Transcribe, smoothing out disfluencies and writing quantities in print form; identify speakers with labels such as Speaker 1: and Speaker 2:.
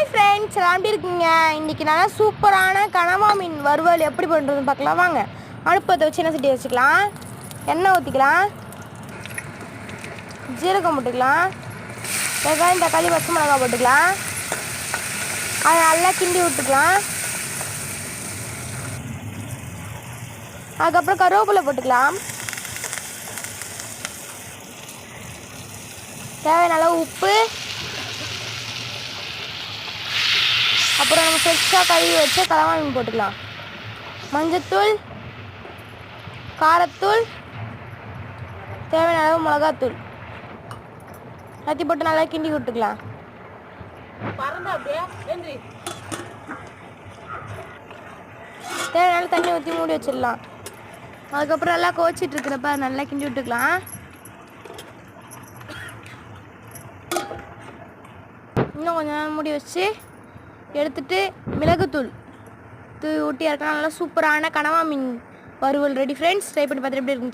Speaker 1: Hi friends, எல்லாம் எப்படி இருக்கீங்க? இன்றைக்கி நல்லா சூப்பரான கனவா மீன் வறுவல் எப்படி பண்ணுறதுன்னு பார்க்கலாம். வாங்க, அடுப்பத்தை வச்சு என்ன சட்டி வச்சுக்கலாம். எண்ணெய் ஊற்றிக்கலாம், ஜீரகம் போட்டுக்கலாம், வெங்காயம் தக்காளி பச்சை மிளகாய் போட்டுக்கலாம். அதை நல்லா கிண்டி விட்டுக்கலாம். அதுக்கப்புறம் கருவேப்பிலை போட்டுக்கலாம். தேவையான அளவு உப்பு, அப்புறம் நம்ம ஃப்ரெஷ்ஷாக கழுவி வச்ச கனவா மீன் போட்டுக்கலாம். மஞ்சத்தூள், காரத்தூள், தேவையான அளவு மிளகாத்தூள் எல்லாத்தையும் போட்டு நல்லா கிண்டி விட்டுக்கலாம். தேவையான அளவு தண்ணி ஊற்றி மூடி வச்சிடலாம். அதுக்கப்புறம் நல்லா கோச்சிட்டு இருக்கிறப்ப நல்லா கிண்டி விட்டுக்கலாம். இன்னும் கொஞ்சம் நேரம் மூடி வச்சு எடுத்துட்டு மிளகுத்தூள் ஊட்டி இறக்கலாம். நல்லா சூப்பரான கனவா மீன் வறுவல் ரெடி ஃப்ரெண்ட்ஸ். ட்ரை பண்ணி பார்த்துட்டு எப்படி இருக்குன்னு